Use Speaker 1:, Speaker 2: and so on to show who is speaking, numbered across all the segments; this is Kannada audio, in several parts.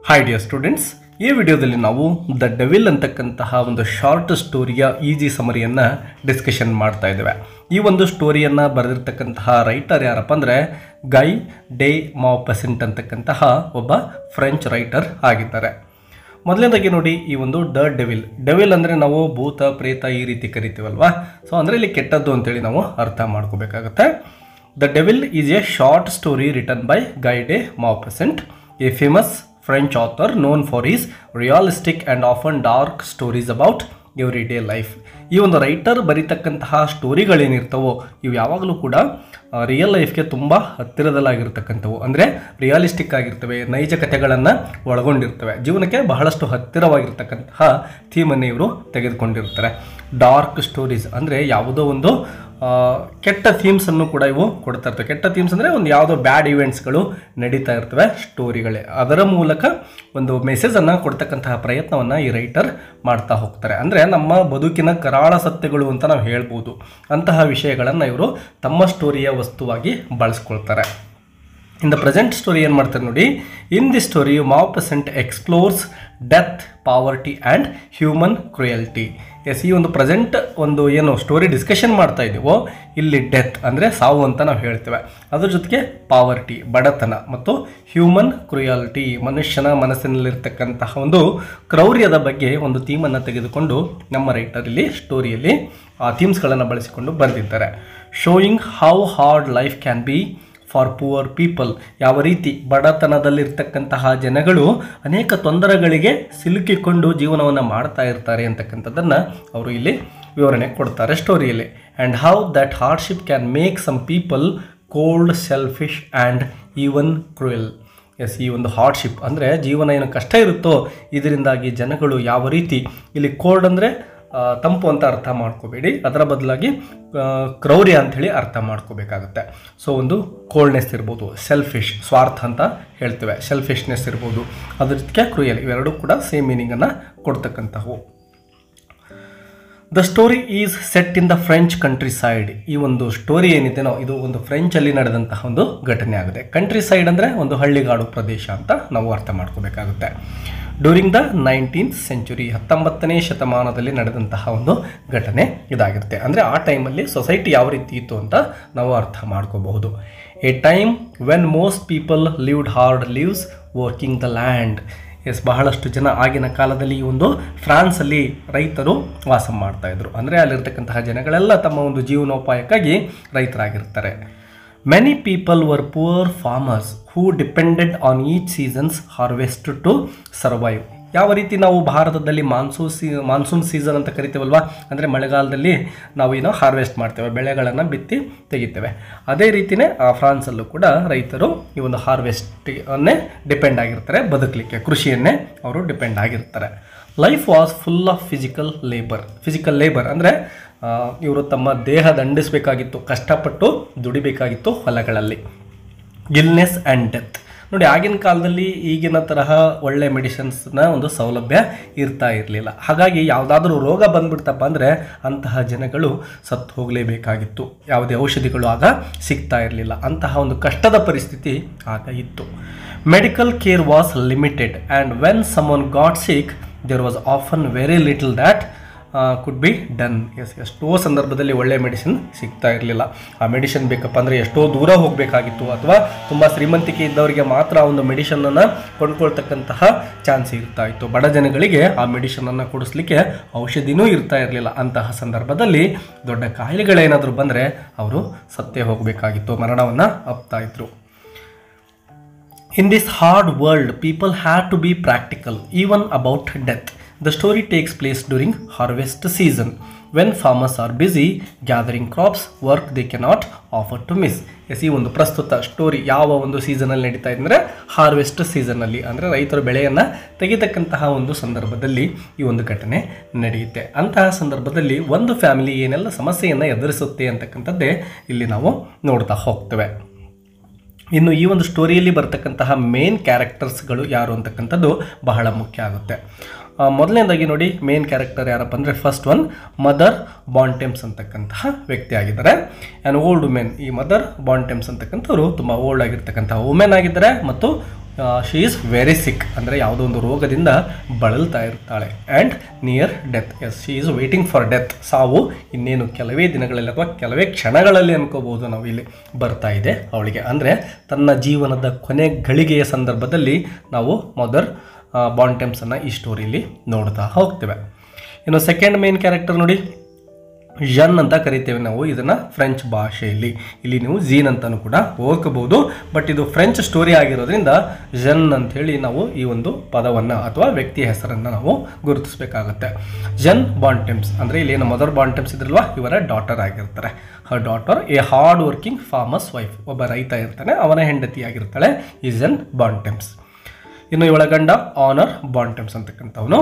Speaker 1: ಹಾಯ್ ಡಿಯರ್ ಸ್ಟೂಡೆಂಟ್ಸ್, ಈ ವಿಡಿಯೋದಲ್ಲಿ ನಾವು ದ ಡೆವಿಲ್ ಅಂತಕ್ಕಂತಹ ಒಂದು ಶಾರ್ಟ್ ಸ್ಟೋರಿಯ ಈಜಿ ಸಮರಿಯನ್ನು ಡಿಸ್ಕಷನ್ ಮಾಡ್ತಾ ಇದ್ದೇವೆ. ಈ ಒಂದು ಸ್ಟೋರಿಯನ್ನು ಬರೆದಿರ್ತಕ್ಕಂತಹ ರೈಟರ್ ಯಾರಪ್ಪ ಅಂದರೆ ಗೈ ಡೆ ಮೌಪಸೆಂಟ್ ಅಂತಕ್ಕಂತಹ ಒಬ್ಬ ಫ್ರೆಂಚ್ ರೈಟರ್ ಆಗಿದ್ದಾರೆ. ಮೊದಲನೇದಾಗಿ ನೋಡಿ, ಈ ಒಂದು ಡೆವಿಲ್ ಅಂದರೆ ನಾವು ಭೂತ ಪ್ರೇತ ಈ ರೀತಿ ಕರಿತೀವಲ್ವಾ. ಸೊ ಅಂದರೆ ಇಲ್ಲಿ ಕೆಟ್ಟದ್ದು ಅಂತೇಳಿ ನಾವು ಅರ್ಥ ಮಾಡ್ಕೋಬೇಕಾಗತ್ತೆ. The devil is a short story written by Guy de Maupassant, a famous French author known for his realistic and often dark stories about everyday life. ಈ ಒಂದು ರೈಟರ್ ಬರೀತಕ್ಕಂತಹ ಸ್ಟೋರಿಗಳೇನಿರ್ತವೋ ಇವು ಯಾವಾಗಲೂ ಕೂಡ ರಿಯಲ್ ಲೈಫ್ಗೆ ತುಂಬ ಹತ್ತಿರದಲ್ಲಾಗಿರ್ತಕ್ಕಂಥವು, ಅಂದರೆ ರಿಯಾಲಿಸ್ಟಿಕ್ ಆಗಿರ್ತವೆ, ನೈಜ ಕಥೆಗಳನ್ನು ಒಳಗೊಂಡಿರ್ತವೆ, ಜೀವನಕ್ಕೆ ಬಹಳಷ್ಟು ಹತ್ತಿರವಾಗಿರ್ತಕ್ಕಂತಹ ಥೀಮನ್ನು ಇವರು ತೆಗೆದುಕೊಂಡಿರ್ತಾರೆ. ಡಾರ್ಕ್ ಸ್ಟೋರೀಸ್ ಅಂದರೆ ಯಾವುದೋ ಒಂದು ಕೆಟ್ಟ ಥೀಮ್ಸನ್ನು ಕೂಡ ಇವು ಕೊಡ್ತಾ ಇರ್ತವೆ. ಕೆಟ್ಟ ಥೀಮ್ಸ್ ಅಂದರೆ ಒಂದು ಯಾವುದೋ ಬ್ಯಾಡ್ ಇವೆಂಟ್ಸ್ಗಳು ನಡೀತಾ ಇರ್ತವೆ, ಸ್ಟೋರಿಗಳೇ, ಅದರ ಮೂಲಕ ಒಂದು ಮೆಸೇಜನ್ನು ಕೊಡ್ತಕ್ಕಂತಹ ಪ್ರಯತ್ನವನ್ನು ಈ ರೈಟರ್ ಮಾಡ್ತಾ ಹೋಗ್ತಾರೆ. ಅಂದರೆ ನಮ್ಮ ಬದುಕಿನ ಕರಾಳ ಸತ್ಯಗಳು ಅಂತ ನಾವು ಹೇಳ್ಬೋದು. ಅಂತಹ ವಿಷಯಗಳನ್ನು ಇವರು ತಮ್ಮ ಸ್ಟೋರಿಯ ವಸ್ತುವಾಗಿ ಬಳಸ್ಕೊಳ್ತಾರೆ. ಇನ್ ದ ಪ್ರೆಸೆಂಟ್ ಸ್ಟೋರಿ ಏನು ಮಾಡ್ತಾರೆ ನೋಡಿ. In the story Maupassant explores death, poverty and human cruelty. Yes, ಈ ಒಂದು ಪ್ರೆಸೆಂಟ್ ಒಂದು ಏನು ಸ್ಟೋರಿ ಡಿಸ್ಕಷನ್ ಮಾಡ್ತಾ ಇದ್ದೀವೋ ಇಲ್ಲಿ ಡೆತ್ ಅಂದರೆ ಸಾವು ಅಂತ ನಾವು ಹೇಳ್ತೇವೆ, ಅದ್ರ ಜೊತೆಗೆ ಪಾವರ್ಟಿ ಬಡತನ ಮತ್ತು ಹ್ಯೂಮನ್ ಕ್ರುಯಾಲಿಟಿ ಮನುಷ್ಯನ ಮನಸ್ಸಿನಲ್ಲಿರ್ತಕ್ಕಂತಹ ಒಂದು ಕ್ರೌರ್ಯದ ಬಗ್ಗೆ ಒಂದು ಥೀಮನ್ನು ತೆಗೆದುಕೊಂಡು ನಮ್ಮ ರೈಟರ್ ಇಲ್ಲಿ ಸ್ಟೋರಿಯಲ್ಲಿ ಆ ಥೀಮ್ಸ್ಗಳನ್ನು ಬಳಸಿಕೊಂಡು ಬರೆದಿದ್ದಾರೆ. Showing how hard life can be for poor people, ಯಾವ ರೀತಿ ಬಡತನದಲ್ಲಿರ್ತಕ್ಕಂತಹ ಜನಗಳು ಅನೇಕ ತೊಂದರೆಗಳಿಗೆ ಸಿಲುಕಿಕೊಂಡು ಜೀವನವನ್ನು ಮಾಡ್ತಾ ಇರ್ತಾರೆ ಅಂತಕ್ಕಂಥದ್ದನ್ನು ಅವರು ಇಲ್ಲಿ ವಿವರಣೆ ಕೊಡ್ತಾರೆ ಸ್ಟೋರಿಯಲ್ಲಿ. And how that hardship can make some people cold, selfish and even cruel. Yes, ಈ ಒಂದು ಹಾರ್ಡ್ಶಿಪ್ ಅಂದರೆ ಜೀವನ ಏನು ಕಷ್ಟ ಇರುತ್ತೋ ಇದರಿಂದಾಗಿ ಜನಗಳು ಯಾವ ರೀತಿ, ಇಲ್ಲಿ ಕೋಲ್ಡ್ ಅಂದರೆ ತಂಪು ಅಂತ ಅರ್ಥ ಮಾಡ್ಕೋಬೇಡಿ, ಅದರ ಬದಲಾಗಿ ಕ್ರೌರ್ಯ ಅಂಥೇಳಿ ಅರ್ಥ ಮಾಡ್ಕೋಬೇಕಾಗುತ್ತೆ. ಸೊ ಒಂದು ಕೋಲ್ಡ್ನೆಸ್ ಇರ್ಬೋದು, ಸೆಲ್ಫಿಶ್ ಸ್ವಾರ್ಥ ಅಂತ ಹೇಳ್ತೇವೆ, ಸೆಲ್ಫಿಶ್ನೆಸ್ ಇರ್ಬೋದು, ಅದ್ರ ಜೊತೆಗೆ ಕ್ರೂಯಲ್, ಇವೆರಡೂ ಕೂಡ ಸೇಮ್ ಮೀನಿಂಗನ್ನು ಕೊಡ್ತಕ್ಕಂಥವು. The story is set in the French countryside. ಈ ಒಂದು ಸ್ಟೋರಿ ಏನಿದೆನೋ ಇದು ಒಂದು ಫ್ರೆಂಚಲ್ಲಿ ನಡೆದಂತಹ ಒಂದು ಘಟನೆ ಆಗಿದೆ. ಕಂಟ್ರಿ ಸೈಡ್ ಅಂದರೆ ಒಂದು ಹಳ್ಳಿಗಾಡು ಪ್ರದೇಶ ಅಂತ ನಾವು ಅರ್ಥ ಮಾಡ್ಕೋಬೇಕಾಗುತ್ತೆ. ಡ್ಯೂರಿಂಗ್ ದ 19th century, 19ನೇ ಶತಮಾನದಲ್ಲಿ ನಡೆದಂತಹ ಒಂದು ಘಟನೆ ಇದಾಗಿರುತ್ತೆ. ಅಂದರೆ ಆ ಟೈಮಲ್ಲಿ ಸೊಸೈಟಿ ಯಾವ ರೀತಿ ಇತ್ತು ಅಂತ ನಾವು ಅರ್ಥ ಮಾಡ್ಕೋಬಹುದು. A time when most people lived hard lives working the land. Yes, ಬಹಳಷ್ಟು ಜನ ಆಗಿನ ಕಾಲದಲ್ಲಿ ಈ ಒಂದು ಫ್ರಾನ್ಸಲ್ಲಿ ರೈತರು ವಾಸ ಮಾಡ್ತಾಯಿದ್ರು. ಅಂದರೆ ಅಲ್ಲಿರ್ತಕ್ಕಂತಹ ಜನಗಳೆಲ್ಲ ತಮ್ಮ ಒಂದು ಜೀವನೋಪಾಯಕ್ಕಾಗಿ ರೈತರಾಗಿರ್ತಾರೆ. Many people were poor farmers who depended on each season's harvest to survive. ಯಾವ ರೀತಿ ನಾವು ಭಾರತದಲ್ಲಿ ಮಾನ್ಸೂನ್ ಸೀಸನ್ ಅಂತ ಕರಿತೇವಲ್ವಾ, ಅಂದರೆ ಮಳೆಗಾಲದಲ್ಲಿ ನಾವು ಏನೋ ಹಾರ್ವೆಸ್ಟ್ ಮಾಡ್ತೇವೆ, ಬೆಳೆಗಳನ್ನು ಬಿತ್ತಿ ತೆಗಿತೇವೆ. ಅದೇ ರೀತಿಯೇ ಫ್ರಾನ್ಸಲ್ಲೂ ಕೂಡ ರೈತರು ಈ ಒಂದು ಹಾರ್ವೆಸ್ಟನ್ನೇ ಡಿಪೆಂಡ್ ಆಗಿರ್ತಾರೆ, ಬದುಕಲಿಕ್ಕೆ ಕೃಷಿಯನ್ನೇ ಅವರು ಡಿಪೆಂಡ್ ಆಗಿರ್ತಾರೆ. Life was full of physical labour ಅಂದರೆ ಇವರು ತಮ್ಮ ದೇಹ ದಂಡಿಸಬೇಕಾಗಿತ್ತು, ಕಷ್ಟಪಟ್ಟು ದುಡಿಬೇಕಾಗಿತ್ತು ಹೊಲಗಳಲ್ಲಿ. ಇಲ್ನೆಸ್ ಆ್ಯಂಡ್ ಡೆತ್ ನೋಡಿ, ಆಗಿನ ಕಾಲದಲ್ಲಿ ಈಗಿನ ತರಹ ಒಳ್ಳೆ ಮೆಡಿಸಿನ್ಸ್ನ ಒಂದು ಸೌಲಭ್ಯ ಇರ್ತಾ ಇರಲಿಲ್ಲ. ಹಾಗಾಗಿ ಯಾವುದಾದ್ರೂ ರೋಗ ಬಂದ್ಬಿಡ್ತಪ್ಪ ಅಂದರೆ ಅಂತಹ ಜನಗಳು ಸತ್ತು ಹೋಗಲೇಬೇಕಾಗಿತ್ತು. ಯಾವುದೇ ಔಷಧಿಗಳು ಆಗ ಸಿಗ್ತಾ ಇರಲಿಲ್ಲ. ಅಂತಹ ಒಂದು ಕಷ್ಟದ ಪರಿಸ್ಥಿತಿ ಆಗ ಇತ್ತು. Medical care was limited and when someone got sick there was often very little that could be done. ಎಷ್ಟೋ ಸಂದರ್ಭದಲ್ಲಿ ಒಳ್ಳೆ ಮೆಡಿಸಿನ್ ಸಿಗ್ತಾ ಇರಲಿಲ್ಲ. ಆ ಮೆಡಿಸಿನ್ ಬೇಕಪ್ಪ ಅಂದರೆ ಎಷ್ಟೋ ದೂರ ಹೋಗಬೇಕಾಗಿತ್ತು, ಅಥವಾ ತುಂಬ ಶ್ರೀಮಂತಿಕೆ ಇದ್ದವರಿಗೆ ಮಾತ್ರ ಆ ಒಂದು ಮೆಡಿಷನನ್ನು ಕೊಂಡ್ಕೊಳ್ತಕ್ಕಂತಹ ಚಾನ್ಸ್ ಇರ್ತಾ ಇತ್ತು. ಬಡ ಜನಗಳಿಗೆ ಆ ಮೆಡಿಷನನ್ನು ಕೊಡಿಸ್ಲಿಕ್ಕೆ ಔಷಧಿನೂ ಇರ್ತಾ ಇರಲಿಲ್ಲ. ಅಂತಹ ಸಂದರ್ಭದಲ್ಲಿ ದೊಡ್ಡ ಕಾಯಿಲೆಗಳೇನಾದರೂ ಬಂದರೆ ಅವರು ಸತ್ತೇ ಹೋಗಬೇಕಾಗಿತ್ತು, ಮರಣವನ್ನು ಅಪ್ತಾ ಇದ್ರು. In this hard world, people had to be practical, even about death. The story takes place during harvest season, when farmers are busy gathering crops, work they cannot afford to miss. Yes, ಈ ಒಂದು ಪ್ರಸ್ತುತ ಸ್ಟೋರಿ ಯಾವ ಒಂದು ಸೀಸನಲ್ಲಿ ನಡೀತಾ ಇದೆ ಅಂದರೆ ಹಾರ್ವೆಸ್ಟ್ ಸೀಸನ್ನಲ್ಲಿ, ಅಂದರೆ ರೈತರು ಬೆಳೆಯನ್ನು ತೆಗಿತಕ್ಕಂತಹ ಒಂದು ಸಂದರ್ಭದಲ್ಲಿ ಈ ಒಂದು ಘಟನೆ ನಡೆಯುತ್ತೆ. ಅಂತಹ ಸಂದರ್ಭದಲ್ಲಿ ಒಂದು ಫ್ಯಾಮಿಲಿ ಏನೆಲ್ಲ ಸಮಸ್ಯೆಯನ್ನು ಎದುರಿಸುತ್ತೆ ಅಂತಕ್ಕಂಥದ್ದೇ ಇಲ್ಲಿ ನಾವು ನೋಡ್ತಾ ಹೋಗ್ತೇವೆ. ಇನ್ನು ಈ ಒಂದು ಸ್ಟೋರಿಯಲ್ಲಿ ಬರ್ತಕ್ಕಂತಹ ಮೇನ್ ಕ್ಯಾರೆಕ್ಟರ್ಸ್ಗಳು ಯಾರು ಅಂತಕ್ಕಂಥದ್ದು ಬಹಳ ಮುಖ್ಯ ಆಗುತ್ತೆ. ಮೊದಲನೇದಾಗಿ ನೋಡಿ, ಮೇನ್ ಕ್ಯಾರೆಕ್ಟರ್ ಯಾರಪ್ಪ ಅಂದರೆ ಫಸ್ಟ್ ಒನ್ ಮದರ್ ಬಾಂಟೆಮ್ಸ್ ಅಂತಕ್ಕಂತಹ ವ್ಯಕ್ತಿ ಆಗಿದ್ದಾರೆ. An old women. ಈ ಮದರ್ ಬಾಂಟೆಮ್ಸ್ ಅಂತಕ್ಕಂಥವ್ರು ತುಂಬ ಓಲ್ಡ್ ಆಗಿರ್ತಕ್ಕಂತಹ ವುಮೆನ್ ಆಗಿದ್ದಾರೆ ಮತ್ತು ಶಿ ಈಸ್ ವೆರಿ ಸಿಕ್, ಅಂದರೆ ಯಾವುದೋ ಒಂದು ರೋಗದಿಂದ ಬಳಲ್ತಾ ಇರ್ತಾಳೆ. And near death, yes she is waiting for death, ಸಾವು ಇನ್ನೇನು ಕೆಲವೇ ದಿನಗಳಲ್ಲಿ ಅಥವಾ ಕೆಲವೇ ಕ್ಷಣಗಳಲ್ಲಿ ಅನ್ಕೋಬಹುದು ನಾವು ಇಲ್ಲಿ ಬರ್ತಾ ಇದೆ ಅವಳಿಗೆ. ಅಂದರೆ ತನ್ನ ಜೀವನದ ಕೊನೆ ಗಳಿಗೆಯ ಸಂದರ್ಭದಲ್ಲಿ ನಾವು ಮದರ್ ಬಾಂಟೆಮ್ಸನ್ನು ಈ ಸ್ಟೋರಿಯಲ್ಲಿ ನೋಡ್ತಾ ಹೋಗ್ತೇವೆ. ಇನ್ನು ಸೆಕೆಂಡ್ ಮೇನ್ ಕ್ಯಾರೆಕ್ಟರ್ ನೋಡಿ, ಜನ್ ಅಂತ ಕರಿತೇವೆ ನಾವು ಇದನ್ನು ಫ್ರೆಂಚ್ ಭಾಷೆಯಲ್ಲಿ. ಇಲ್ಲಿ ನೀವು ಜೀನ್ ಅಂತಲೂ ಕೂಡ ಓದ್ಕೋಬಹುದು, ಬಟ್ ಇದು ಫ್ರೆಂಚ್ ಸ್ಟೋರಿ ಆಗಿರೋದ್ರಿಂದ ಜನ್ ಅಂಥೇಳಿ ನಾವು ಈ ಒಂದು ಪದವನ್ನು ಅಥವಾ ವ್ಯಕ್ತಿಯ ಹೆಸರನ್ನು ನಾವು ಗುರುತಿಸಬೇಕಾಗುತ್ತೆ. ಜನ್ ಬಾಂಟೆಮ್ಸ್ ಅಂದರೆ ಇಲ್ಲಿ ಏನು ಮದರ್ ಬಾಂಟೆಮ್ಸ್ ಇದ್ರಲ್ವ, ಇವರ ಡಾಟರ್ ಆಗಿರ್ತಾರೆ. Her daughter A hard working farmers wife, ಒಬ್ಬ ರೈತ ಇರ್ತಾನೆ, ಅವನ ಹೆಂಡತಿಯಾಗಿರ್ತಾಳೆ ಈ ಜನ್ ಬಾಂಟೆಮ್ಸ್. ಇನ್ನು ಇವಳ ಗಂಡ ಆನರ್ ಬಾಂಟೆಮ್ಸ್ ಅಂತಕ್ಕಂಥವನು.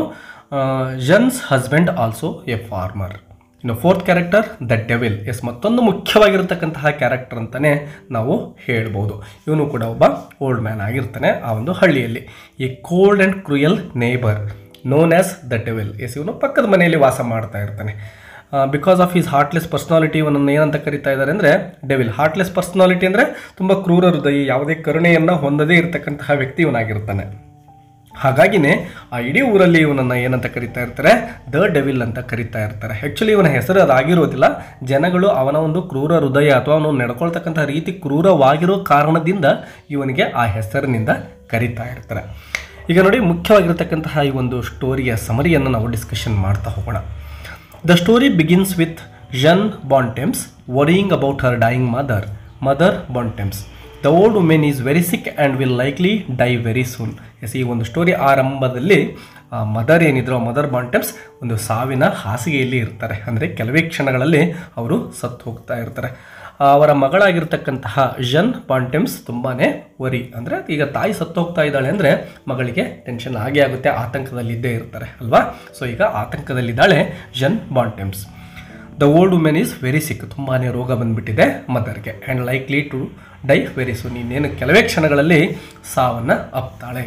Speaker 1: Jan's husband also a farmer. ಇನ್ನು fourth character the devil, yes ಮತ್ತೊಂದು ಮುಖ್ಯವಾಗಿರತಕ್ಕಂತಹ ಕ್ಯಾರೆಕ್ಟರ್ ಅಂತಲೇ ನಾವು ಹೇಳ್ಬೋದು. ಇವನು ಕೂಡ ಒಬ್ಬ ಓಲ್ಡ್ ಮ್ಯಾನ್ ಆಗಿರ್ತಾನೆ ಆ ಒಂದು ಹಳ್ಳಿಯಲ್ಲಿ. A cold and cruel neighbour known as the devil, yes ಇವನು ಪಕ್ಕದ ಮನೆಯಲ್ಲಿ ವಾಸ ಮಾಡ್ತಾ ಇರ್ತಾನೆ. Because of his heartless personality ಇವನನ್ನು ಏನಂತ ಕರಿತಾ ಇದ್ದಾರೆ ಅಂದರೆ ಡೆವಿಲ್. ಹಾರ್ಟ್ಲೆಸ್ ಪರ್ಸ್ನಾಲಿಟಿ ಅಂದರೆ ತುಂಬ ಕ್ರೂರ ಹೃದಯ, ಯಾವುದೇ ಕರುಣೆಯನ್ನು ಹೊಂದದೇ ಇರತಕ್ಕಂತಹ ವ್ಯಕ್ತಿ ಇವನಾಗಿರ್ತಾನೆ. ಹಾಗಾಗಿನೇ ಆ ಇಡೀ ಊರಲ್ಲಿ ಇವನನ್ನು ಏನಂತ ಕರಿತಾ ಇರ್ತಾರೆ, ದ ಡೆವಿಲ್ ಅಂತ ಕರಿತಾ ಇರ್ತಾರೆ. ಆ್ಯಕ್ಚುಲಿ ಇವನ ಹೆಸರು ಅದಾಗಿರೋದಿಲ್ಲ, ಜನಗಳು ಅವನ ಒಂದು ಕ್ರೂರ ಹೃದಯ ಅಥವಾ ಅವನು ನಡ್ಕೊಳ್ತಕ್ಕಂಥ ರೀತಿ ಕ್ರೂರವಾಗಿರೋ ಕಾರಣದಿಂದ ಇವನಿಗೆ ಆ ಹೆಸರಿನಿಂದ ಕರಿತಾ ಇರ್ತಾರೆ. ಈಗ ನೋಡಿ, ಮುಖ್ಯವಾಗಿರತಕ್ಕಂತಹ ಈ ಒಂದು ಸ್ಟೋರಿಯ ಸಮರಿಯನ್ನು ನಾವು ಡಿಸ್ಕಷನ್ ಮಾಡ್ತಾ ಹೋಗೋಣ. The story begins with Jan Bontemps worrying about her dying mother Bontemps. The old women is very sick and will likely die very soon. Yes ಈ ಒಂದು ಸ್ಟೋರಿ ಆರಂಭದಲ್ಲಿ ಮದರ್ ಏನಿದ್ರು ಮದರ್ ಬಾಂಟೆಮ್ಸ್ ಒಂದು ಸಾವಿನ ಹಾಸಿಗೆಯಲ್ಲಿ ಇರ್ತಾರೆ, ಅಂದರೆ ಕೆಲವೇ ಕ್ಷಣಗಳಲ್ಲಿ ಅವರು ಸತ್ತು ಹೋಗ್ತಾ ಇರ್ತಾರೆ. ಅವರ ಮಗಳಾಗಿರ್ತಕ್ಕಂತಹ ಜನ್ ಬಾಂಟೆಮ್ಸ್ ತುಂಬಾ ವರಿ, ಅಂದರೆ ಈಗ ತಾಯಿ ಸತ್ತು ಹೋಗ್ತಾ ಇದ್ದಾಳೆ ಅಂದರೆ ಮಗಳಿಗೆ ಟೆನ್ಷನ್ ಆಗೇ ಆಗುತ್ತೆ, ಆತಂಕದಲ್ಲಿದ್ದೇ ಇರ್ತಾರೆ ಅಲ್ವಾ. ಸೊ ಈಗ ಆತಂಕದಲ್ಲಿದ್ದಾಳೆ Jan Bontemps. The old women is very sick, ತುಂಬಾ ರೋಗ ಬಂದುಬಿಟ್ಟಿದೆ ಮದರ್ಗೆ. And likely to die very soon, ಇನ್ನೇನು ಕೆಲವೇ ಕ್ಷಣಗಳಲ್ಲಿ ಸಾವನ್ನು ಅಪ್ತಾಳೆ.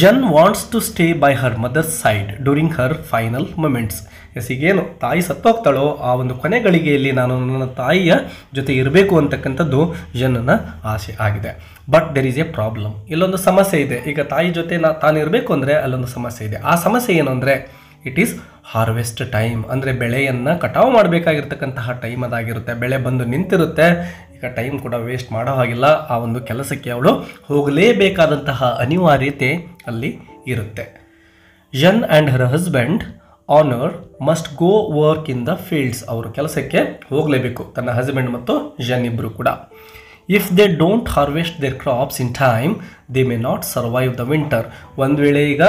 Speaker 1: Jan wants to stay by her mother's side during her final moments. Yes ಈಗೇನು ತಾಯಿ ಸತ್ತೋಗ್ತಾಳೋ ಆ ಒಂದು ಕೊನೆ ಗಳಿಗೆಯಲ್ಲಿ ನಾನು ನನ್ನ ತಾಯಿಯ ಜೊತೆ ಇರಬೇಕು ಅಂತಕ್ಕಂಥದ್ದು ಜನ್ನ ಆಸೆ ಆಗಿದೆ. But there is A problem, ಇಲ್ಲೊಂದು ಸಮಸ್ಯೆ ಇದೆ. ಈಗ ತಾಯಿ ಜೊತೆ ತಾನು ಇರಬೇಕು ಅಂದರೆ ಅಲ್ಲೊಂದು ಸಮಸ್ಯೆ ಇದೆ. ಆ ಸಮಸ್ಯೆ ಏನು ಅಂದರೆ ಇಟ್ ಈಸ್ ಹಾರ್ವೆಸ್ಟ್ ಟೈಮ್, ಅಂದರೆ ಬೆಳೆಯನ್ನು ಕಟಾವು ಮಾಡಬೇಕಾಗಿರ್ತಕ್ಕಂತಹ ಟೈಮ್ ಅದಾಗಿರುತ್ತೆ. ಬೆಳೆ ಬಂದು ನಿಂತಿರುತ್ತೆ, ಈಗ ಟೈಮ್ ಕೂಡ ವೇಸ್ಟ್ ಮಾಡೋ ಹಾಗಿಲ್ಲ. ಆ ಒಂದು ಕೆಲಸಕ್ಕೆ ಅವಳು ಹೋಗಲೇಬೇಕಾದಂತಹ ಅನಿವಾರ್ಯತೆ ಅಲ್ಲಿ ಇರುತ್ತೆ. Jan and her husband Honore must go work in the fields, ಅವರು ಕೆಲಸಕ್ಕೆ ಹೋಗಲೇಬೇಕು, ತನ್ನ ಹಸ್ಬೆಂಡ್ ಮತ್ತು ಜನ್ ಇಬ್ಬರು ಕೂಡ. If they don't harvest their crops in time they may not survive the winter. ಒಂದು ವೇಳೆ ಈಗ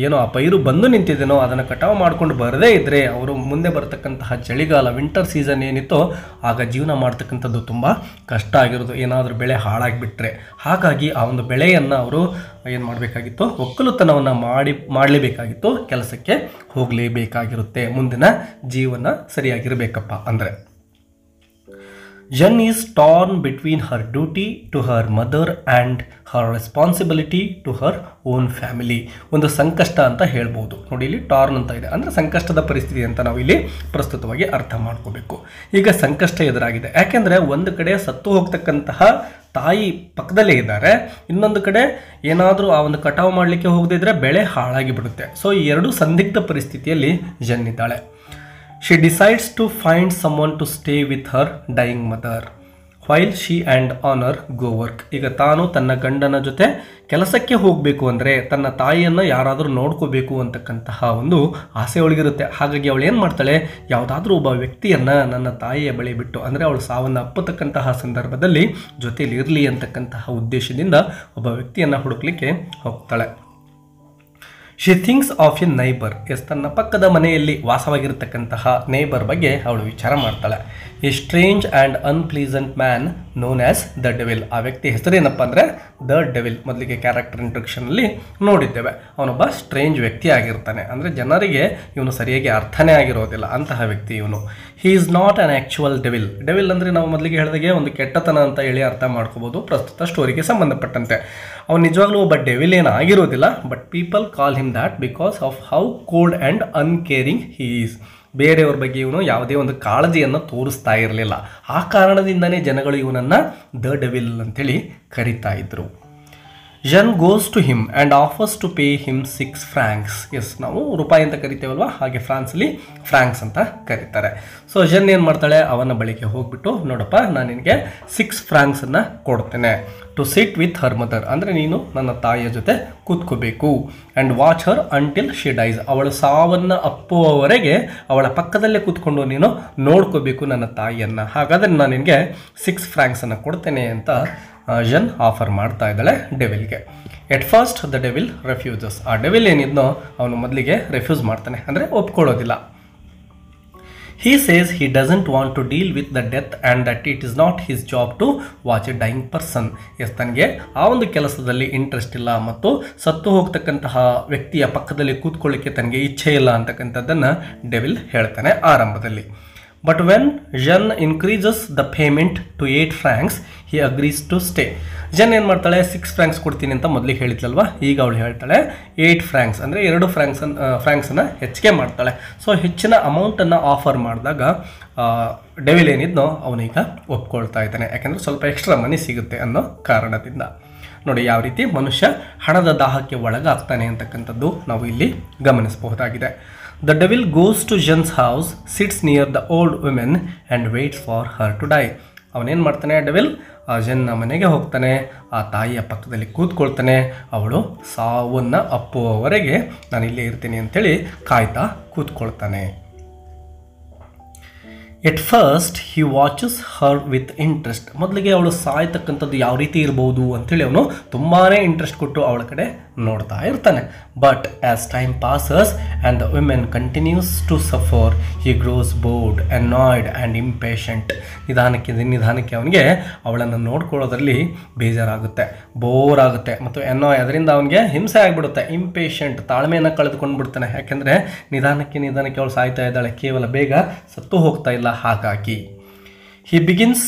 Speaker 1: ಏನೋ ಆ ಪೈರು ಬಂದು ನಿಂತಿದ್ದೇನೋ ಅದನ್ನು ಕಟಾವು ಮಾಡ್ಕೊಂಡು ಬರದೇ ಇದ್ದರೆ ಅವರು ಮುಂದೆ ಬರತಕ್ಕಂತಹ ಚಳಿಗಾಲ ವಿಂಟರ್ ಸೀಸನ್ ಏನಿತ್ತೋ ಆಗ ಜೀವನ ಮಾಡ್ತಕ್ಕಂಥದ್ದು ತುಂಬ ಕಷ್ಟ ಆಗಿರೋದು, ಏನಾದರೂ ಬೆಳೆ ಹಾಳಾಗಿಬಿಟ್ರೆ. ಹಾಗಾಗಿ ಆ ಒಂದು ಬೆಳೆಯನ್ನು ಅವರು ಏನು ಮಾಡಬೇಕಾಗಿತ್ತು, ಒಕ್ಕಲುತನವನ್ನು ಮಾಡಲೇಬೇಕಾಗಿತ್ತು, ಕೆಲಸಕ್ಕೆ ಹೋಗಲೇಬೇಕಾಗಿರುತ್ತೆ ಮುಂದಿನ ಜೀವನ ಸರಿಯಾಗಿರಬೇಕಪ್ಪ ಅಂದರೆ. Jen is torn between her duty to her mother and her responsibility to her own family. ಒಂದು ಸಂಕಷ್ಟ ಅಂತ ಹೇಳ್ಬೋದು ನೋಡಿ, ಇಲ್ಲಿ ಟಾರ್ನ್ ಅಂತ ಇದೆ ಅಂದರೆ ಸಂಕಷ್ಟದ ಪರಿಸ್ಥಿತಿ ಅಂತ ನಾವು ಇಲ್ಲಿ ಪ್ರಸ್ತುತವಾಗಿ ಅರ್ಥ ಮಾಡ್ಕೋಬೇಕು. ಈಗ ಸಂಕಷ್ಟ ಎದುರಾಗಿದೆ, ಯಾಕೆಂದರೆ ಒಂದು ಕಡೆ ಸತ್ತು ಹೋಗ್ತಕ್ಕಂತಹ ತಾಯಿ ಪಕ್ಕದಲ್ಲೇ ಇದ್ದಾರೆ, ಇನ್ನೊಂದು ಕಡೆ ಏನಾದರೂ ಆ ಒಂದು ಕಟಾವು ಮಾಡಲಿಕ್ಕೆ ಹೋಗದಿದ್ದರೆ ಬೆಳೆ ಹಾಳಾಗಿ ಬಿಡುತ್ತೆ. ಸೊ ಈ ಎರಡು ಸಂದಿಗ್ಧ ಪರಿಸ್ಥಿತಿಯಲ್ಲಿ ಜನ್ ಇದ್ದಾಳೆ. She decides to find someone to stay with her dying mother while she and Honor go work. ಈಗ ತಾನು ತನ್ನ ಗಂಡನ ಜೊತೆ ಕೆಲಸಕ್ಕೆ ಹೋಗಬೇಕು ಅಂದರೆ ತನ್ನ ತಾಯಿಯನ್ನು ಯಾರಾದರೂ ನೋಡ್ಕೋಬೇಕು ಅಂತಕ್ಕಂತಹ ಒಂದು ಆಸೆ ಒಳಗಿರುತ್ತೆ. ಹಾಗಾಗಿ ಅವಳು ಏನು ಮಾಡ್ತಾಳೆ, ಯಾವುದಾದ್ರೂ ಒಬ್ಬ ವ್ಯಕ್ತಿಯನ್ನು ನನ್ನ ತಾಯಿಯ ಬಳಿ ಬಿಟ್ಟು, ಅಂದರೆ ಅವಳು ಸಾವನ್ನು ಅಪ್ಪತಕ್ಕಂತಹ ಸಂದರ್ಭದಲ್ಲಿ ಜೊತೆಯಲ್ಲಿ ಇರಲಿ ಅಂತಕ್ಕಂತಹ ಉದ್ದೇಶದಿಂದ ಒಬ್ಬ ವ್ಯಕ್ತಿಯನ್ನು ಹುಡುಕ್ಲಿಕ್ಕೆ ಹೋಗ್ತಾಳೆ. She thinks of a neighbour, yes ತನ್ನ ಪಕ್ಕದ ಮನೆಯಲ್ಲಿ ವಾಸವಾಗಿರತಕ್ಕಂತಹ ನೇಬರ್ ಬಗ್ಗೆ ಅವಳು ವಿಚಾರ ಮಾಡ್ತಾಳೆ. A strange and unpleasant man known as the devil. ಆ ವ್ಯಕ್ತಿ ಹೆಸರೇನಪ್ಪ ಅಂದರೆ ದ ಡೆವಿಲ್. ಮೊದಲಿಗೆ ಕ್ಯಾರೆಕ್ಟರ್ ಇಂಟ್ರೊಡಕ್ಷನಲ್ಲಿ ನೋಡಿದ್ದೇವೆ, ಅವನೊಬ್ಬ ಸ್ಟ್ರೇಂಜ್ ವ್ಯಕ್ತಿ ಆಗಿರ್ತಾನೆ, ಅಂದರೆ ಜನರಿಗೆ ಇವನು ಸರಿಯಾಗಿ ಅರ್ಥನೇ ಆಗಿರೋದಿಲ್ಲ ಅಂತಹ ವ್ಯಕ್ತಿ ಇವನು. He is not an actual devil. Devil ಅಂದರೆ ನಾವು ಮೊದಲಿಗೆ ಹೇಳಿದಾಗೆ ಒಂದು ಕೆಟ್ಟತನ ಅಂತ ಹೇಳಿ ಅರ್ಥ ಮಾಡ್ಕೋಬೋದು ಪ್ರಸ್ತುತ ಸ್ಟೋರಿಗೆ ಸಂಬಂಧಪಟ್ಟಂತೆ. ಅವನು ನಿಜವಾಗ್ಲೂ ಒಬ್ಬ ಡೆವಿಲ್ ಏನು ಆಗಿರೋದಿಲ್ಲ, but people call him that because of how cold and uncaring he is. ಬೇರೆಯವ್ರ ಬಗ್ಗೆ ಇವನು ಯಾವುದೇ ಒಂದು ಕಾಳಜಿಯನ್ನು ತೋರಿಸ್ತಾ ಇರಲಿಲ್ಲ. ಆ ಕಾರಣದಿಂದನೇ ಜನಗಳು ಇವನನ್ನು ದ ಡೆವಿಲ್ ಅಂತೇಳಿ ಕರಿತಾ ಇದ್ರು. Jan goes to him and offers to pay him 6 francs. Yes, ನಾವು ರೂಪಾಯಿ ಅಂತ ಕರಿತೇವಲ್ವ, ಹಾಗೆ ಫ್ರಾನ್ಸಲ್ಲಿ ಫ್ರಾಂಕ್ಸ್ ಅಂತ ಕರೀತಾರೆ. ಸೊ ಜನ್ ಏನು ಮಾಡ್ತಾಳೆ, ಅವನ ಬಳಿಗೆ ಹೋಗ್ಬಿಟ್ಟು, ನೋಡಪ್ಪ ನಾನು ನಿನಗೆ 6 francs ಕೊಡ್ತೇನೆ to sit with her mother, ಅಂದರೆ ನೀನು ನನ್ನ ತಾಯಿಯ ಜೊತೆ ಕೂತ್ಕೋಬೇಕು, and watch her until she dies, ಅವಳು ಸಾವನ್ನು ಅಪ್ಪುವವರೆಗೆ ಅವಳ ಪಕ್ಕದಲ್ಲೇ ಕೂತ್ಕೊಂಡು ನೀನು ನೋಡ್ಕೋಬೇಕು ನನ್ನ ತಾಯಿಯನ್ನು, ಹಾಗಾದರೆ ನಾನು ನಿನಗೆ 6 francs ಕೊಡ್ತೇನೆ ಅಂತ ಜನ್ ಆಫರ್ ಮಾಡ್ತಾ ಇದ್ದಾಳೆ ಡೆವಿಲ್ಗೆ. At first the devil refuses, ಆ ಡೆವಿಲ್ ಏನಿದ್ನೋ ಅವನು ಮೊದಲಿಗೆ ರೆಫ್ಯೂಸ್ ಮಾಡ್ತಾನೆ, ಅಂದರೆ ಒಪ್ಕೊಳ್ಳೋದಿಲ್ಲ. He says he doesn't want to deal with the death and that it is not his job to watch a dying person. Yes, ತನಗೆ ಆ ಒಂದು ಕೆಲಸದಲ್ಲಿ ಇಂಟ್ರೆಸ್ಟ್ ಇಲ್ಲ ಮತ್ತು ಸತ್ತು ಹೋಗ್ತಕ್ಕಂತಹ ವ್ಯಕ್ತಿಯ ಪಕ್ಕದಲ್ಲಿ ಕೂತ್ಕೊಳ್ಳಿಕ್ಕೆ ತನಗೆ ಇಚ್ಛೆ ಇಲ್ಲ ಅಂತಕ್ಕಂಥದ್ದನ್ನು ಡೆವಿಲ್ ಹೇಳ್ತಾನೆ ಆರಂಭದಲ್ಲಿ. But when Jan increases the payment to 8 francs, he agrees to stay. Jan ಏನು ಮಾಡ್ತಾಳೆ, 6 francs ಕೊಡ್ತೀನಿ ಅಂತ ಮೊದಲಿಗೆ ಹೇಳಿದ್ಲಲ್ವ, ಈಗ ಅವಳು ಹೇಳ್ತಾಳೆ 8 francs, ಅಂದರೆ 2 ಫ್ರಾಂಕ್ಸನ್ನು ಹೆಚ್ಚಿಗೆ ಮಾಡ್ತಾಳೆ. ಸೊ ಹೆಚ್ಚಿನ ಅಮೌಂಟನ್ನು ಆಫರ್ ಮಾಡಿದಾಗ ಡೆವಿಲ್ ಏನಿದ್ನೋ ಅವನೀಗ ಒಪ್ಕೊಳ್ತಾ ಇದ್ದಾನೆ, ಯಾಕೆಂದರೆ ಸ್ವಲ್ಪ ಎಕ್ಸ್ಟ್ರಾ ಮನಿ ಸಿಗುತ್ತೆ ಅನ್ನೋ ಕಾರಣದಿಂದ. ನೋಡಿ ಯಾವ ರೀತಿ ಮನುಷ್ಯ ಹಣದ ದಾಹಕ್ಕೆ ಒಳಗಾಗ್ತಾನೆ ಅಂತಕ್ಕಂಥದ್ದು ನಾವು ಇಲ್ಲಿ ಗಮನಿಸಬಹುದಾಗಿದೆ. The devil goes to Jen's house, sits near the old woman and waits for her to die. ಅವನೇನು ಮಾಡ್ತಾನೆ, ಡೆವಿಲ್ ಜನ್ನ ಮನೆಗೆ ಹೋಗ್ತಾನೆ, ಆ ತಾಯಿಯ ಪಕ್ಕದಲ್ಲಿ ಕೂತ್ಕೊಳ್ತಾನೆ, ಅವಳು ಸಾವನ್ನು ಅಪ್ಪುವವರೆಗೆ ನಾನು ಇಲ್ಲೇ ಇರ್ತೀನಿ ಅಂತೇಳಿ ಕಾಯ್ತಾ ಕೂತ್ಕೊಳ್ತಾನೆ. At first he watches her with interest, ಮೊದಲಿಗೆ ಅವಳು ಸಾಯ್ತಕ್ಕಂಥದ್ದು ಯಾವ ರೀತಿ ಇರ್ಬೋದು ಅಂಥೇಳಿ ಅವನು ತುಂಬಾ ಇಂಟ್ರೆಸ್ಟ್ ಕೊಟ್ಟು ಅವಳ ಕಡೆ ನೋಡ್ತಾ ಇರ್ತಾನೆ. But as time passes and the women continues to suffer, he grows bored, annoyed and impatient. ನಿಧಾನಕ್ಕೆ ಅವನಿಗೆ ಅವಳನ್ನು ನೋಡ್ಕೊಳ್ಳೋದ್ರಲ್ಲಿ ಬೇಜಾರಾಗುತ್ತೆ, ಬೋರ್ ಆಗುತ್ತೆ, ಮತ್ತು ಅನಾಯ್, ಅದರಿಂದ ಅವನಿಗೆ ಹಿಂಸೆ ಆಗಿಬಿಡುತ್ತೆ. ಇಂಪೇಷಂಟ್, ತಾಳ್ಮೆಯನ್ನು ಕಳೆದುಕೊಂಡು ಬಿಡ್ತಾನೆ, ಯಾಕೆಂದರೆ ನಿಧಾನಕ್ಕೆ ಅವಳು ಸಾಯ್ತಾ ಇದ್ದಾಳೆ, ಕೇವಲ ಬೇಗ ಸತ್ತು ಹೋಗ್ತಾ ಇಲ್ಲ. ಹಾಗಾಗಿ he begins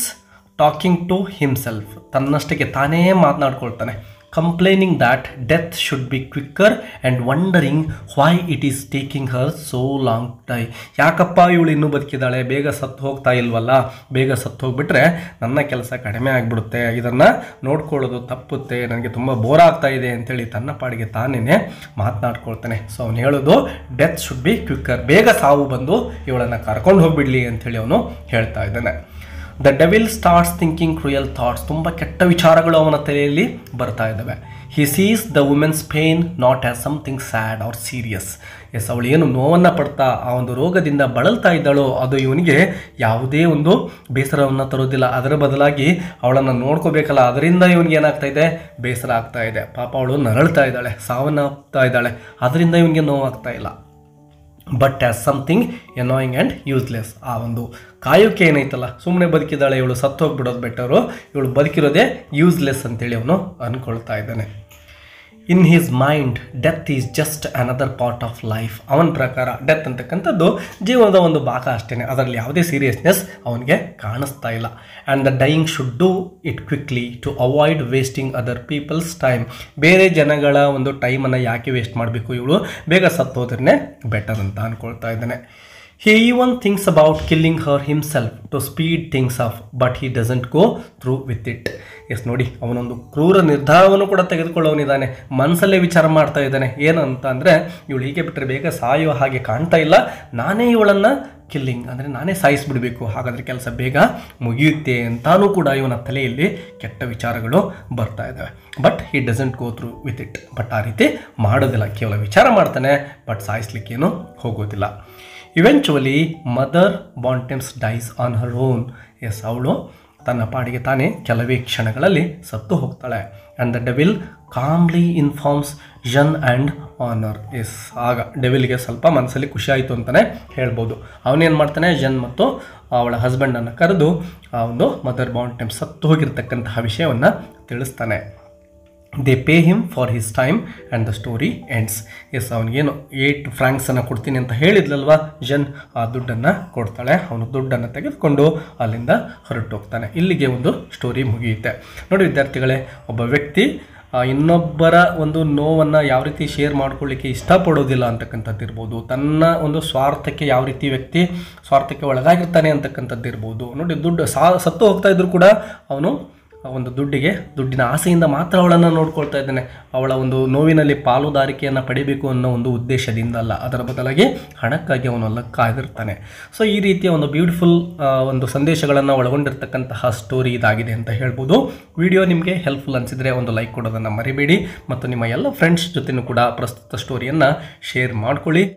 Speaker 1: talking to himself, ತನ್ನಷ್ಟಕ್ಕೆ ತಾನೇ ಮಾತನಾಡ್ಕೊಳ್ತಾನೆ, complaining that death should be quicker and wondering why it is taking her so long time. ಯಾಕಪ್ಪ ಇವಳು ಇನ್ನೂ ಬದುಕಿದ್ದಾಳೆ, ಬೇಗ ಸತ್ತು ಹೋಗ್ತಾ ಇಲ್ವಲ್ಲ, ಬೇಗ ಸತ್ತು ಹೋಗ್ಬಿಟ್ರೆ ನನ್ನ ಕೆಲಸ ಕಡಿಮೆ ಆಗಿಬಿಡುತ್ತೆ, ಇದನ್ನು ನೋಡ್ಕೊಳ್ಳೋದು ತಪ್ಪುತ್ತೆ, ನನಗೆ ತುಂಬ ಬೋರ್ ಆಗ್ತಾ ಇದೆ ಅಂತೇಳಿ ತನ್ನ ಪಾಡಿಗೆ ತಾನೇ ಮಾತನಾಡ್ಕೊಳ್ತಾನೆ. ಸೊ ಅವನು ಹೇಳೋದು ಡೆತ್ ಶುಡ್ ಬಿ ಕ್ವಿಕ್ಕರ್, ಬೇಗ ಸಾವು ಬಂದು ಇವಳನ್ನು ಕರ್ಕೊಂಡು ಹೋಗ್ಬಿಡ್ಲಿ ಅಂಥೇಳಿ ಅವನು ಹೇಳ್ತಾ ಇದ್ದಾನೆ. The devil starts thinking cruel thoughts, ತುಂಬ ಕೆಟ್ಟ ವಿಚಾರಗಳು ಅವನ ತಲೆಯಲ್ಲಿ ಬರ್ತಾ ಇದ್ದಾವೆ. He sees the women's pain not as something sad or serious. Yes, ಅವಳು ಏನು ನೋವನ್ನು ಪಡ್ತಾ ಆ ಒಂದು ರೋಗದಿಂದ ಬಳಲ್ತಾ ಇದ್ದಾಳೋ ಅದು ಇವನಿಗೆ ಯಾವುದೇ ಒಂದು ಬೇಸರವನ್ನು ತರೋದಿಲ್ಲ, ಅದರ ಬದಲಾಗಿ ಅವಳನ್ನು ನೋಡ್ಕೋಬೇಕಲ್ಲ, ಅದರಿಂದ ಇವನಿಗೆ ಏನಾಗ್ತಾ ಇದೆ, ಬೇಸರ ಆಗ್ತಾ ಇದೆ. ಪಾಪ ಅವಳು ನರಳ್ತಾ ಇದ್ದಾಳೆ, ಸಾವನ್ನಪ್ತಾ ಇದ್ದಾಳೆ, ಅದರಿಂದ ಇವನಿಗೆ ನೋವಾಗ್ತಾ ಇಲ್ಲ. But as something annoying and useless, ಆ ಒಂದು ಕಾಯೋಕೆ ಏನೈತಲ್ಲ, ಸುಮ್ಮನೆ ಬದುಕಿದ್ದಾಳೆ ಇವಳು, ಸತ್ತು ಹೋಗ್ಬಿಡೋದು ಬೆಟರು, ಇವಳು ಬದುಕಿರೋದೇ ಯೂಸ್ಲೆಸ್ ಅಂತೇಳಿ ಅವನು ಅಂದ್ಕೊಳ್ತಾ ಇದ್ದಾನೆ. In his mind death is just another part of life. ಅವನ ಪ್ರಕಾರ ಡೆತ್ ಅಂತಕ್ಕಂಥದ್ದು ಜೀವನದ ಒಂದು ಭಾಗ ಅಷ್ಟೇ, ಅದರಲ್ಲಿ ಯಾವುದೇ ಸೀರಿಯಸ್ನೆಸ್ ಅವನಿಗೆ ಕಾಣಿಸ್ತಾ ಇಲ್ಲ. And the dying should do it quickly to avoid wasting other people's time. ಬೇರೆ ಜನಗಳ ಒಂದು ಟೈಮನ್ನು ಯಾಕೆ ವೇಸ್ಟ್ ಮಾಡಬೇಕು, ಇವಳು ಬೇಗ ಸತ್ತೋದ್ರೇ ಬೆಟರ್ ಅಂತ ಅಂದ್ಕೊಳ್ತಾ ಇದ್ದಾನೆ. He even thinks about killing her himself to speed things up, but he doesn't go through with it. Yes, ನೋಡಿ ಅವನೊಂದು ಕ್ರೂರ ನಿರ್ಧಾರವನ್ನು ಕೂಡ ತೆಗೆದುಕೊಳ್ಳೋನಿದ್ದಾನೆ, ಮನಸ್ಸಲ್ಲೇ ವಿಚಾರ ಮಾಡ್ತಾ ಇದ್ದಾನೆ. ಏನಂತ ಅಂದರೆ, ಇವಳು ಹೀಗೆ ಬಿಟ್ಟರೆ ಬೇಗ ಸಾಯುವ ಹಾಗೆ ಕಾಣ್ತಾ ಇಲ್ಲ, ನಾನೇ ಇವಳನ್ನು ಕಿಲ್ಲಿಂಗ್ ಅಂದರೆ ನಾನೇ ಸಾಯಿಸಿಬಿಡಬೇಕು, ಹಾಗಾದರೆ ಕೆಲಸ ಬೇಗ ಮುಗಿಯುತ್ತೆ ಅಂತಾನೂ ಕೂಡ ಇವನ ತಲೆಯಲ್ಲಿ ಕೆಟ್ಟ ವಿಚಾರಗಳು ಬರ್ತಾ ಇದ್ದಾವೆ. But he doesn't go through with it, but ಆ ರೀತಿ ಮಾಡೋದಿಲ್ಲ, ಕೇವಲ ವಿಚಾರ ಮಾಡ್ತಾನೆ, ಬಟ್ ಸಾಯಿಸ್ಲಿಕ್ಕೇನು ಹೋಗೋದಿಲ್ಲ. Eventually mother Bontemps dies on her own. Yes, ಅವಳು ತನ್ನ ಪಾಡಿಗೆ ತಾನೇ ಕೆಲವೇ ಕ್ಷಣಗಳಲ್ಲಿ ಸತ್ತು ಹೋಗ್ತಾಳೆ. And the devil calmly informs Jan and Honore. Yes, ಆಗ ಡೆವಿಲ್ಗೆ ಸ್ವಲ್ಪ ಮನಸ್ಸಲ್ಲಿ ಖುಷಿ ಆಯಿತು ಅಂತಲೇ ಹೇಳ್ಬೋದು. ಅವನೇನು ಮಾಡ್ತಾನೆ, ಜನ್ ಮತ್ತು ಅವಳ ಹಸ್ಬೆಂಡನ್ನು ಕರೆದು ಆ ಒಂದು ಮದರ್ ಬಾಂಟೆಮ್ಸ್ ಸತ್ತು ಹೋಗಿರ್ತಕ್ಕಂತಹ ವಿಷಯವನ್ನು ತಿಳಿಸ್ತಾನೆ. They pay him for his time and the story ends. Yes, ಅವನಿಗೇನು 8 francs ಕೊಡ್ತೀನಿ ಅಂತ ಹೇಳಿದ್ಲಲ್ವ ಜನ್, ಆ ದುಡ್ಡನ್ನು ಕೊಡ್ತಾಳೆ. ಅವನು ದುಡ್ಡನ್ನು ತೆಗೆದುಕೊಂಡು ಅಲ್ಲಿಂದ ಹೊರಟೋಗ್ತಾನೆ. ಇಲ್ಲಿಗೆ ಒಂದು ಸ್ಟೋರಿ ಮುಗಿಯುತ್ತೆ. ನೋಡಿ ವಿದ್ಯಾರ್ಥಿಗಳೇ, ಒಬ್ಬ ವ್ಯಕ್ತಿ ಇನ್ನೊಬ್ಬರ ಒಂದು ನೋವನ್ನು ಯಾವ ರೀತಿ ಶೇರ್ ಮಾಡ್ಕೊಳ್ಳಿಕ್ಕೆ ಇಷ್ಟಪಡೋದಿಲ್ಲ ಅಂತಕ್ಕಂಥದ್ದು ಇರ್ಬೋದು, ತನ್ನ ಒಂದು ಸ್ವಾರ್ಥಕ್ಕೆ ಯಾವ ರೀತಿ ವ್ಯಕ್ತಿ ಸ್ವಾರ್ಥಕ್ಕೆ ಒಳಗಾಗಿರ್ತಾನೆ ಅಂತಕ್ಕಂಥದ್ದು ಇರ್ಬೋದು. ನೋಡಿ, ದುಡ್ಡು ಸತ್ತು ಹೋಗ್ತಾ ಇದ್ರು ಕೂಡ ಅವನು ಒಂದು ದುಡ್ಡಿನ ಆಸೆಯಿಂದ ಮಾತ್ರ ಅವಳನ್ನು ನೋಡ್ಕೊಳ್ತಾ ಇದ್ದಾನೆ. ಅವಳ ಒಂದು ನೋವಿನಲ್ಲಿ ಪಾಲುದಾರಿಕೆಯನ್ನು ಪಡಿಬೇಕು ಅನ್ನೋ ಒಂದು ಉದ್ದೇಶದಿಂದ ಅಲ್ಲ, ಅದರ ಬದಲಾಗಿ ಹಣಕ್ಕಾಗಿ ಅವನೆಲ್ಲ ಕಾದಿರ್ತಾನೆ. ಸೊ ಈ ರೀತಿಯ ಒಂದು ಬ್ಯೂಟಿಫುಲ್ ಒಂದು ಸಂದೇಶಗಳನ್ನು ಒಳಗೊಂಡಿರ್ತಕ್ಕಂತಹ ಸ್ಟೋರಿ ಇದಾಗಿದೆ ಅಂತ ಹೇಳ್ಬೋದು. ವಿಡಿಯೋ ನಿಮಗೆ ಹೆಲ್ಪ್ಫುಲ್ ಅನಿಸಿದರೆ ಒಂದು ಲೈಕ್ ಕೊಡೋದನ್ನು ಮರಿಬೇಡಿ ಮತ್ತು ನಿಮ್ಮ ಎಲ್ಲ ಫ್ರೆಂಡ್ಸ್ ಜೊತೆನೂ ಕೂಡ ಪ್ರಸ್ತುತ ಸ್ಟೋರಿಯನ್ನು ಶೇರ್ ಮಾಡ್ಕೊಳ್ಳಿ.